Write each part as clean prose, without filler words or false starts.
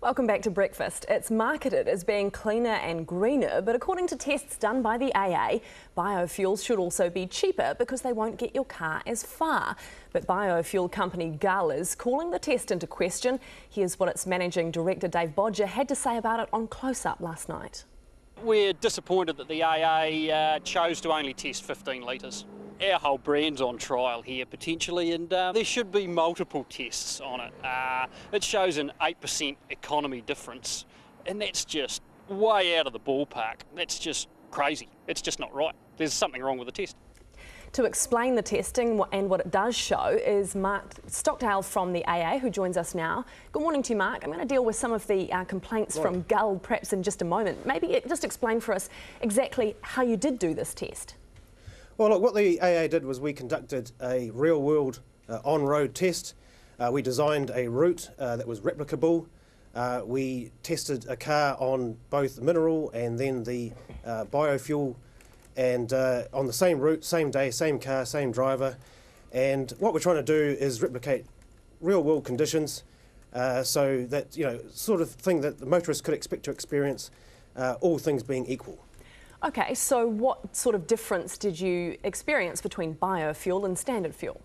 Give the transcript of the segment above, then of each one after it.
Welcome back to Breakfast. It's marketed as being cleaner and greener, but according to tests done by the AA, biofuels should also be cheaper because they won't get your car as far. But biofuel company Gull is calling the test into question. Here's what its managing director Dave Bodger had to say about it on Close Up last night. We're disappointed that the AA chose to only test 15 litres. Our whole brand's on trial here potentially, and there should be multiple tests on it. It shows an 8% economy difference, and that's just way out of the ballpark. That's just crazy. It's just not right. There's something wrong with the test. To explain the testing and what it does show is Mark Stockdale from the AA, who joins us now. Good morning to you, Mark. I'm going to deal with some of the complaints from Gull perhaps in just a moment. Maybe just explain for us exactly how you did do this test. Well, look, what the AA did was we conducted a real-world on-road test. We designed a route that was replicable. We tested a car on both mineral and then the biofuel, and on the same route, same day, same car, same driver. And what we're trying to do is replicate real-world conditions so that, sort of thing that the motorist could expect to experience, all things being equal. Okay, so what sort of difference did you experience between biofuel and standard fuel?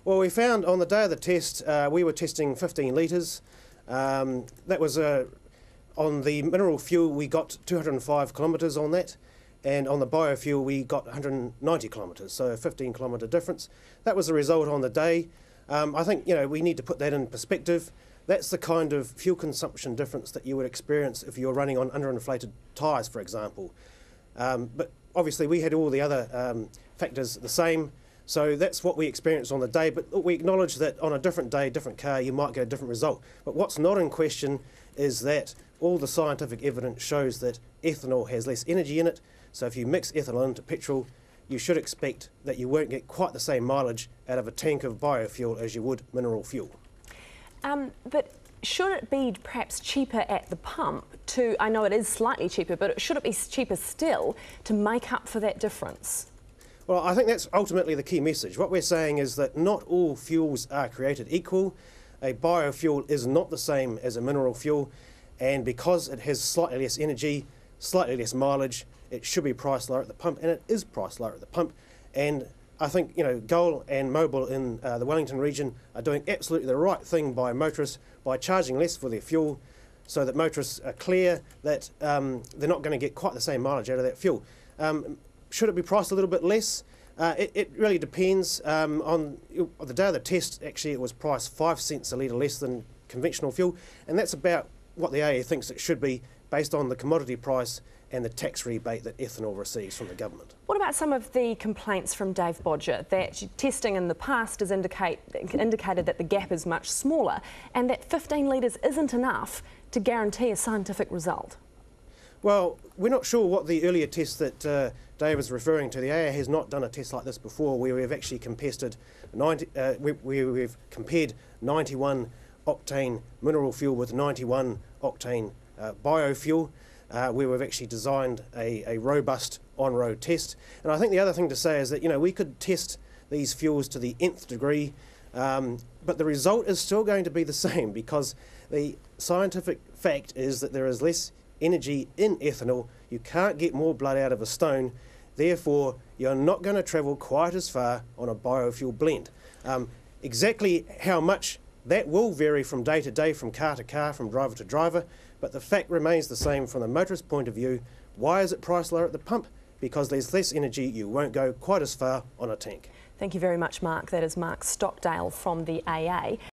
Well, we found on the day of the test, we were testing 15 litres. That was on the mineral fuel, we got 205 kilometres on that, and on the biofuel, we got 190 kilometres, so a 15 kilometre difference. That was the result on the day. I think, we need to put that in perspective. That's the kind of fuel consumption difference that you would experience if you're running on underinflated tyres, for example. But obviously we had all the other factors the same, so that's what we experienced on the day. But we acknowledge that on a different day, different car, you might get a different result. But what's not in question is that all the scientific evidence shows that ethanol has less energy in it. So if you mix ethanol into petrol, you should expect that you won't get quite the same mileage out of a tank of biofuel as you would mineral fuel. But should it be perhaps cheaper at the pump to, I know it is slightly cheaper, but should it be cheaper still to make up for that difference? Well, I think that's ultimately the key message. What we're saying is that not all fuels are created equal. A biofuel is not the same as a mineral fuel, and because it has slightly less energy, slightly less mileage, it should be priced lower at the pump, and it is priced lower at the pump. And I think, Gull and Mobil in the Wellington region are doing absolutely the right thing by motorists by charging less for their fuel, so that motorists are clear that they're not going to get quite the same mileage out of that fuel. Should it be priced a little bit less? It really depends. On the day of the test, actually, it was priced 5 cents a litre less than conventional fuel, and that's about what the AA thinks it should be based on the commodity price and the tax rebate that ethanol receives from the government. What about some of the complaints from Dave Bodger that testing in the past has indicated that the gap is much smaller and that 15 litres isn't enough to guarantee a scientific result? Well, we're not sure what the earlier test that Dave is referring to. The AA has not done a test like this before, where we've actually compared 91 octane mineral fuel with 91 octane biofuel, where we've actually designed a robust on-road test. And I think the other thing to say is that, we could test these fuels to the nth degree, but the result is still going to be the same, because the scientific fact is that there is less energy in ethanol. You can't get more blood out of a stone, therefore you're not going to travel quite as far on a biofuel blend. Exactly how much, that will vary from day to day, from car to car, from driver to driver, but the fact remains the same from the motorist point of view. Why is it priced lower at the pump? Because there's less energy, you won't go quite as far on a tank. Thank you very much, Mark. That is Mark Stockdale from the AA.